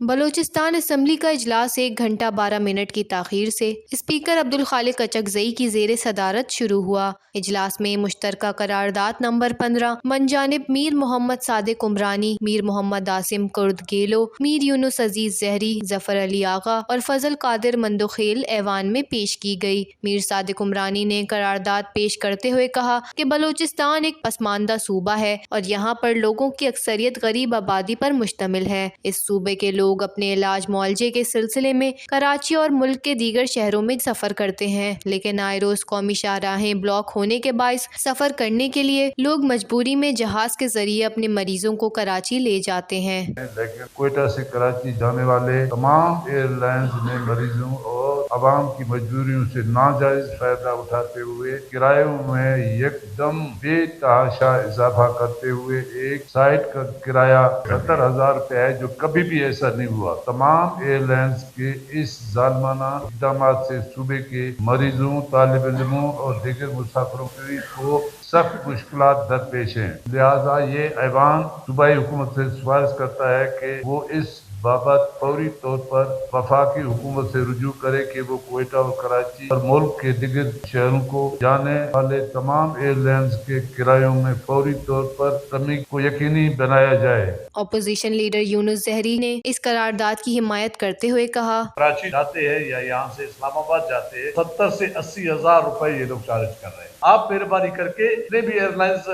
Balochistan assembly کا اجلاس 1 گھنٹہ 12 منٹ کی تاخیر سے اسپیکر عبدالخالق اچکزئی کی زیر صدارت شروع ہوا۔ اجلاس میں مشترکہ قرارداد نمبر 15 من جانب میر محمد صادق عمرانی، میر محمد عاصم کرد گیلو، میر یونس عزیز زہری، ظفر علی آغا اور فضل قادر مندوخیل ایوان میں پیش کی گئی۔ میر صادق عمرانی نے قرارداد پیش کرتے ہوئے کہا کہ بلوچستان ایک پسماندہ صوبہ ہے اور یہاں پر لوگوں کی اکثریت غریب آبادی پر مشتمل ہے۔ اس صوبے کے لوگ اپنے علاج معالجے کے سلسلے میں کراچی اور ملک کے دیگر شہروں میں سفر کرتے ہیں، لیکن آئے روز قومی شاہراہیں بلاک ہونے کے باعث سفر کرنے کے لیے لوگ مجبوری میں جہاز کے ذریعے اپنے مریضوں کو کراچی لے جاتے ہیں۔ لیکن کوئٹہ سے کراچی جانے والے تمام ایئر لائنز میں مریضوں اور عوام کی مجبوریوں سے ناجائز فائدہ اٹھاتے ہوئے کرایوں میں یکدم بے تحاشا اضافہ کرتے ہوئے ایک سائٹ کا کرایہ 70,000 روپے ہے، جو کبھی بھی ایسا نہیں ہوا۔ تمام ایئر لائنز کے اس ظالمانہ اقدامات سے صوبے کے مریضوں، طالب علموں اور دیگر مسافروں کو سخت مشکلات درپیش ہیں۔ لہٰذا یہ ایوان صوبائی حکومت سے سفارش کرتا ہے کہ وہ اس بابت فوری طور پر وفاقی حکومت سے رجوع کرے کہ وہ کوئٹہ اور کراچی اور ملک کے دیگر شہروں کو جانے والے تمام ایئر لائنز کے کرایوں میں فوری طور پر کمی کو یقینی بنایا جائے۔ اپوزیشن لیڈر یونس زہری نے اس قرارداد کی حمایت کرتے ہوئے کہا، کراچی جاتے ہیں یا یہاں سے اسلام آباد جاتے ہیں 70 سے 80,000 روپے یہ لوگ چارج کر رہے ہیں۔ آپ مہربانی کر کے جتنے بھی ایئر لائنز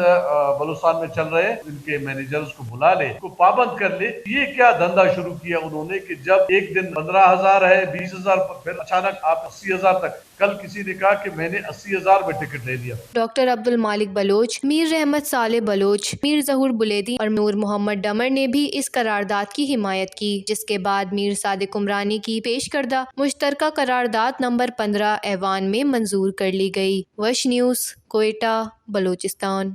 بلوچستان میں چل رہے ہیں ان کے مینیجرز کو بلا لے، کو پابند کر لے۔ یہ کیا دھندا شروع کیا انہوں نے کہ جب ایک دن 15,000 ہے، 20,000، پھر اچانک آپ 80,000 تک۔ کل کسی نے کہا کہ میں نے 80,000 میں ٹکٹ لے لیا۔ ڈاکٹر عبد المالک بلوچ، میر رحمت صالح بلوچ، میر ظہور بلیدی اور نور محمد ڈمر نے بھی اس قرارداد کی حمایت کی، جس کے بعد میر صادق عمرانی کی پیش کردہ مشترکہ قرارداد نمبر 15 ایوان میں منظور کر لی گئی۔ وش نیوز، کوئٹہ، بلوچستان۔